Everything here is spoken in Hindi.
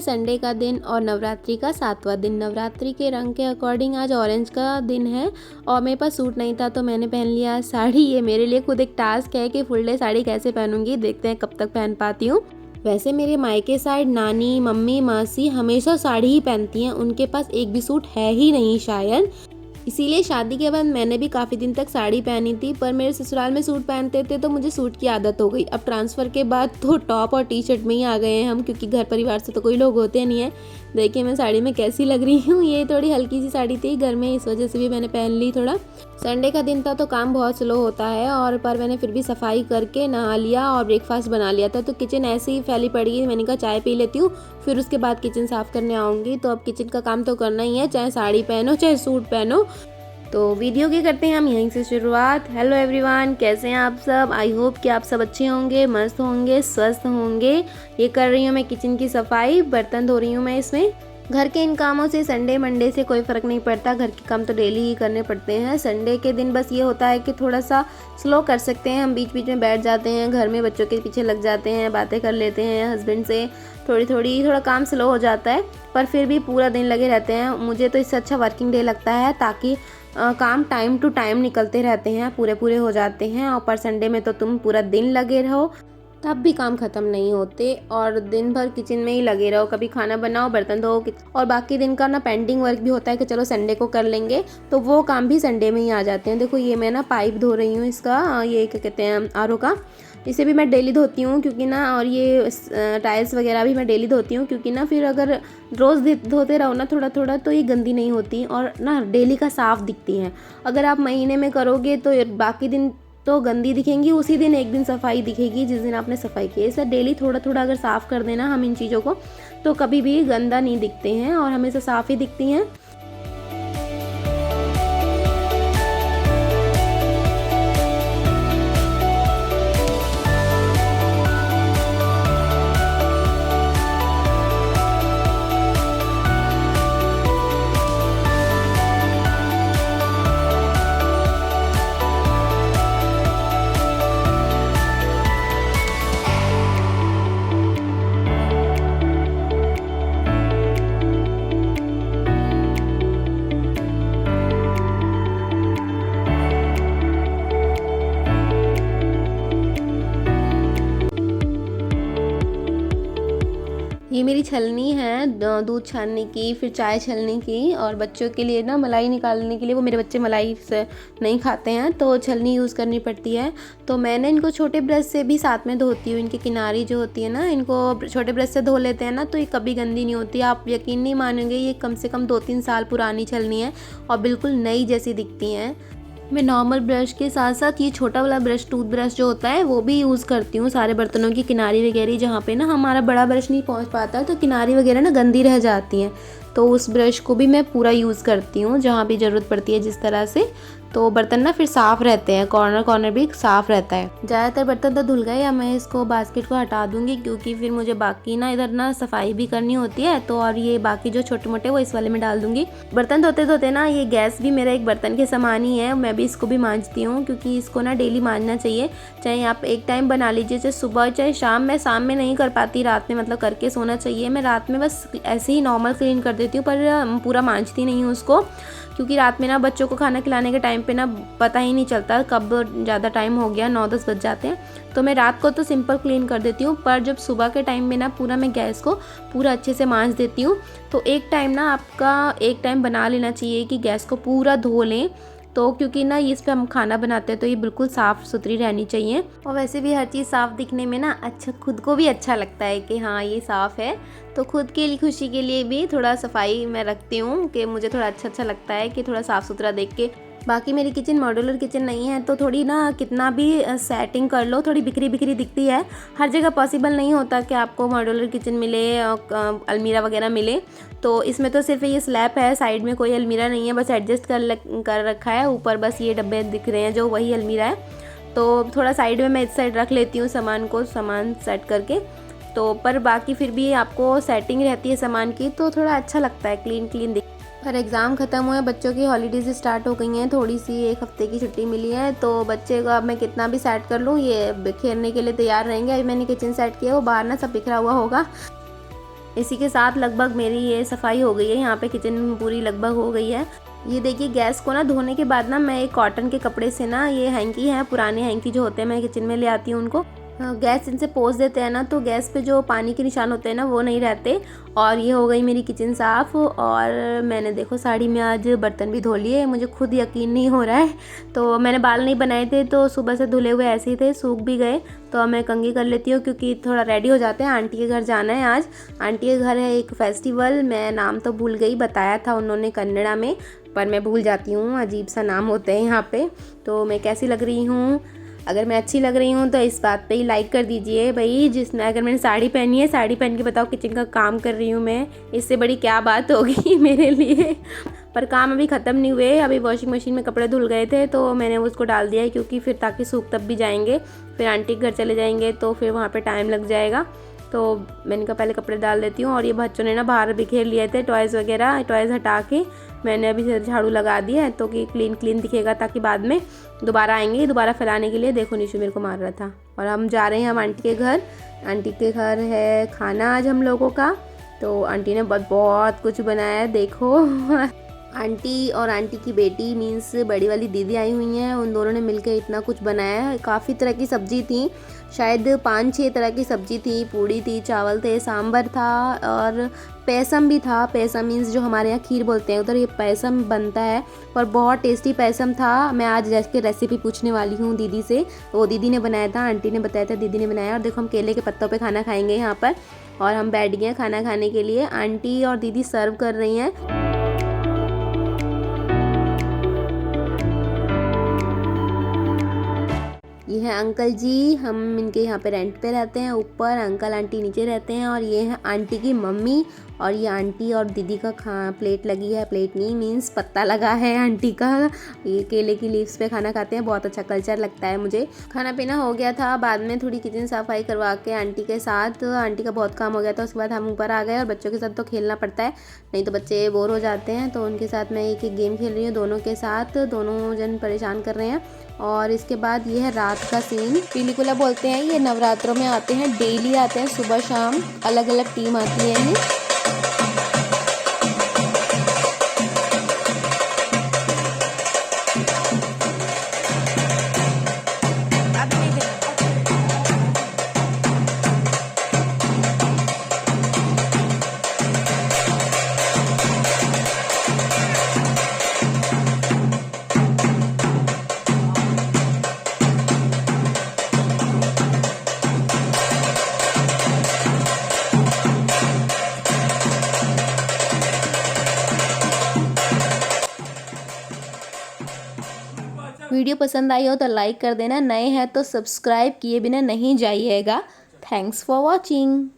है संडे का दिन और नवरात्रि का 7वां दिन। नवरात्रि के रंग के अकॉर्डिंग आज ऑरेंज का दिन है और मेरे पास सूट नहीं था तो मैंने पहन लिया साड़ी। ये मेरे लिए खुद एक टास्क है कि फुल डे साड़ी कैसे पहनूंगी, देखते हैं कब तक पहन पाती हूँ। वैसे मेरे मायके साइड नानी, मम्मी, मासी हमेशा साड़ी ही पहनती हैं, उनके पास एक भी सूट है ही नहीं शायद। इसीलिए शादी के बाद मैंने भी काफ़ी दिन तक साड़ी पहनी थी, पर मेरे ससुराल में सूट पहनते थे तो मुझे सूट की आदत हो गई। अब ट्रांसफ़र के बाद तो टॉप और टी शर्ट में ही आ गए हैं हम, क्योंकि घर परिवार से तो कोई लोग होते नहीं है। देखिए मैं साड़ी में कैसी लग रही हूँ। ये थोड़ी हल्की सी साड़ी थी घर में, इस वजह से भी मैंने पहन ली थोड़ा। संडे का दिन था तो काम बहुत स्लो होता है, और पर मैंने फिर भी सफाई करके नहा लिया और ब्रेकफास्ट बना लिया था। तो किचन ऐसे ही फैली पड़ी है, मैंने कहा चाय पी लेती हूँ, फिर उसके बाद किचन साफ़ करने आऊँगी। तो अब किचन का काम तो करना ही है, चाहे साड़ी पहनो चाहे सूट पहनो। तो वीडियो की करते हैं हम यहीं से शुरुआत। हेलो एवरीवन, कैसे हैं आप सब? आई होप कि आप सब अच्छे होंगे, मस्त होंगे, स्वस्थ होंगे। ये कर रही हूँ मैं किचन की सफाई, बर्तन धो रही हूँ मैं इसमें। घर के इन कामों से संडे मंडे से कोई फ़र्क नहीं पड़ता, घर के काम तो डेली ही करने पड़ते हैं। संडे के दिन बस ये होता है कि थोड़ा सा स्लो कर सकते हैं, हम बीच बीच में बैठ जाते हैं, घर में बच्चों के पीछे लग जाते हैं, बातें कर लेते हैं हस्बैंड से, थोड़ा काम स्लो हो जाता है, पर फिर भी पूरा दिन लगे रहते हैं। मुझे तो इससे अच्छा वर्किंग डे लगता है, ताकि काम टाइम टू टाइम निकलते रहते हैं, पूरे हो जाते हैं। और पर संडे में तो तुम पूरा दिन लगे रहो तब भी काम ख़त्म नहीं होते, और दिन भर किचन में ही लगे रहो, कभी खाना बनाओ, बर्तन धो, और बाकी दिन का ना पेंडिंग वर्क भी होता है कि चलो संडे को कर लेंगे, तो वो काम भी संडे में ही आ जाते हैं। देखो ये मैं ना पाइप धो रही हूँ इसका, ये क्या कहते हैं, आरओ का। इसे भी मैं डेली धोती हूँ क्योंकि ना, और ये टाइल्स वगैरह भी मैं डेली धोती हूँ, क्योंकि ना फिर अगर रोज़ धोते रहो ना थोड़ा थोड़ा तो ये गंदी नहीं होती और ना डेली का साफ़ दिखती हैं। अगर आप महीने में करोगे तो बाकी दिन तो गंदी दिखेंगी, उसी दिन एक दिन सफाई दिखेगी जिस दिन आपने सफाई की है। इसे डेली थोड़ा थोड़ा अगर साफ़ कर देना हम इन चीज़ों को, तो कभी भी गंदा नहीं दिखते हैं और हमेशा साफ़ ही दिखती हैं। ये मेरी छलनी है दूध छानने की, फिर चाय छलने की, और बच्चों के लिए ना मलाई निकालने के लिए, वो मेरे बच्चे मलाई से नहीं खाते हैं तो छलनी यूज़ करनी पड़ती है। तो मैंने इनको छोटे ब्रश से भी साथ में धोती हूँ। इनकी किनारी जो होती है ना, इनको छोटे ब्रश से धो लेते हैं ना तो ये कभी गंदी नहीं होती। आप यकीन नहीं मानेंगे, ये कम से कम 2-3 साल पुरानी छलनी है और बिल्कुल नई जैसी दिखती हैं। मैं नॉर्मल ब्रश के साथ साथ ये छोटा वाला ब्रश, टूथ ब्रश जो होता है, वो भी यूज़ करती हूँ सारे बर्तनों की किनारी वगैरह, जहाँ पे ना हमारा बड़ा ब्रश नहीं पहुँच पाता तो किनारी वगैरह ना गंदी रह जाती हैं, तो उस ब्रश को भी मैं पूरा यूज़ करती हूँ जहाँ भी ज़रूरत पड़ती है जिस तरह से। तो बर्तन ना फिर साफ़ रहते हैं, कॉर्नर भी साफ़ रहता है। ज़्यादातर बर्तन तो धुल गए, या मैं इसको बास्केट को हटा दूँगी क्योंकि फिर मुझे बाकी ना इधर ना सफाई भी करनी होती है, तो और ये बाकी जो छोटे मोटे वो इस वाले में डाल दूँगी। बर्तन धोते धोते ना ये गैस भी मेरा एक बर्तन के समान ही है, मैं भी इसको भी मांजती हूँ क्योंकि इसको ना डेली मांजना चाहिए। चाहे आप एक टाइम बना लीजिए, चाहे सुबह चाहे शाम। मैं शाम में नहीं कर पाती, रात में मतलब करके सोना चाहिए। मैं रात में बस ऐसे ही नॉर्मल क्लीन कर देती हूँ, पर पूरा मांजती नहीं हूँ उसको, क्योंकि रात में ना बच्चों को खाना खिलाने के टाइम पे ना पता ही नहीं चलता कब ज़्यादा टाइम हो गया, 9-10 बज जाते हैं। तो मैं रात को तो सिंपल क्लीन कर देती हूँ, पर जब सुबह के टाइम में ना पूरा मैं गैस को पूरा अच्छे से मांज देती हूँ। तो एक टाइम ना आपका एक टाइम बना लेना चाहिए कि गैस को पूरा धो लें, तो क्योंकि ना इस पे हम खाना बनाते हैं तो ये बिल्कुल साफ़ सुथरी रहनी चाहिए। और वैसे भी हर चीज़ साफ़ दिखने में ना अच्छा, खुद को भी अच्छा लगता है कि हाँ ये साफ़ है, तो खुद के लिए खुशी के लिए भी थोड़ा सफाई मैं रखती हूँ कि मुझे थोड़ा अच्छा लगता है कि थोड़ा साफ़ सुथरा देख के। बाकी मेरी किचन मॉड्यूलर किचन नहीं है, तो थोड़ी ना कितना भी सेटिंग कर लो थोड़ी बिखरी बिखरी दिखती है। हर जगह पॉसिबल नहीं होता कि आपको मॉड्यूलर किचन मिले, अलमीरा वगैरह मिले। तो इसमें तो सिर्फ ये स्लैब है, साइड में कोई अलमीरा नहीं है, बस एडजस्ट कर रखा है। ऊपर बस ये डब्बे दिख रहे हैं जो वही अलमीरा है, तो थोड़ा साइड में मैं इस साइड रख लेती हूँ सामान सेट करके। तो पर बाकी फिर भी आपको सेटिंग रहती है सामान की, तो थोड़ा अच्छा लगता है, क्लीन दिख। पर एग्ज़ाम ख़त्म हुए, बच्चों की हॉलीडेज स्टार्ट हो गई हैं, थोड़ी सी 1 हफ़्ते की छुट्टी मिली है, तो बच्चे को अब मैं कितना भी सेट कर लूँ ये खेलने के लिए तैयार रहेंगे। अभी मैंने किचन सेट किया, वो बाहर ना सब बिखरा हुआ होगा। इसी के साथ लगभग मेरी ये सफाई हो गई है। यहाँ पे किचन पूरी लगभग हो गई है। ये देखिए गैस को ना धोने के बाद ना मैं एक कॉटन के कपड़े से ना, ये हैंकी है, पुराने हैंकी जो होते हैं मैं किचन में ले आती हूँ उनको। गैस इनसे पोंछ देते हैं ना तो गैस पे जो पानी के निशान होते हैं ना वो नहीं रहते। और ये हो गई मेरी किचन साफ़। और मैंने देखो साड़ी में आज बर्तन भी धो लिए, मुझे खुद यकीन नहीं हो रहा है। तो मैंने बाल नहीं बनाए थे तो सुबह से धुले हुए ऐसे ही थे, सूख भी गए। तो अब मैं कंघी कर लेती हूँ क्योंकि थोड़ा रेडी हो जाते हैं, आंटी के घर जाना है आज। आंटी के घर है एक फेस्टिवल, मैं नाम तो भूल गई, बताया था उन्होंने कन्नड़ा में, पर मैं भूल जाती हूँ, अजीब सा नाम होते हैं यहाँ पे। तो मैं कैसी लग रही हूँ, अगर मैं अच्छी लग रही हूँ तो इस बात पे ही लाइक कर दीजिए भाई। जिसने अगर मैंने साड़ी पहनी है, साड़ी पहन के बताओ किचन का काम कर रही हूँ मैं, इससे बड़ी क्या बात होगी मेरे लिए। पर काम अभी ख़त्म नहीं हुए, अभी वॉशिंग मशीन में कपड़े धुल गए थे तो मैंने उसको डाल दिया है क्योंकि फिर ताकि सूख तब भी जाएंगे, फिर आंटी के घर चले जाएंगे तो फिर वहाँ पर टाइम लग जाएगा। तो मैंने कहा पहले कपड़े डाल देती हूँ। और ये बच्चों ने ना बाहर बिखेर लिए थे टॉयज़ वगैरह, टॉयज़ हटा के मैंने अभी झाड़ू लगा दिया है तो कि क्लीन क्लीन दिखेगा, ताकि बाद में दोबारा आएंगे दोबारा फैलाने के लिए। देखो निशु मेरे को मार रहा था। और हम जा रहे हैं हम आंटी के घर। आंटी के घर है खाना आज हम लोगों का, तो आंटी ने बहुत कुछ बनाया है देखो। आंटी और आंटी की बेटी मीन्स बड़ी वाली दीदी आई हुई हैं, उन दोनों ने मिलकर इतना कुछ बनाया है। काफ़ी तरह की सब्जी थी, शायद 5-6 तरह की सब्जी थी, पूड़ी थी, चावल थे, सांभर था और पैसम भी था। पैसम मीन्स जो हमारे यहाँ खीर बोलते हैं, उधर ये पैसम बनता है और बहुत टेस्टी पैसम था। मैं आज जैसे रेसिपी पूछने वाली हूँ दीदी से, वो दीदी ने बनाया था, आंटी ने बताया था, दीदी ने बनाया। और देखो हम केले के पत्तों पे खाना खाएंगे यहाँ पर, और हम बैठ गए हैं खाना खाने के लिए। आंटी और दीदी सर्व कर रही हैं। ये है अंकल जी, हम इनके यहाँ पे रेंट पे रहते हैं ऊपर, अंकल आंटी नीचे रहते हैं। और ये है आंटी की मम्मी, और ये आंटी और दीदी का प्लेट लगी है, प्लेट नहीं मीन्स पत्ता लगा है आंटी का। ये केले की लीव्स पे खाना खाते हैं, बहुत अच्छा कल्चर लगता है मुझे। खाना पीना हो गया था, बाद में थोड़ी किचन सफाई करवा के आंटी के साथ, आंटी का बहुत काम हो गया था, उसके बाद हम ऊपर आ गए। और बच्चों के साथ तो खेलना पड़ता है, नहीं तो बच्चे बोर हो जाते हैं, तो उनके साथ मैं एक गेम खेल रही हूँ दोनों के साथ। दोनों जन परेशान कर रहे हैं। और इसके बाद ये है रात का सीन। पीलीकुला बोलते हैं, ये नवरात्रों में आते हैं, डेली आते हैं, सुबह शाम अलग अलग टीम आती है ये। वीडियो पसंद आई हो तो लाइक कर देना, नए हैं तो सब्सक्राइब किए बिना नहीं जाइएगा। Thanks for watching.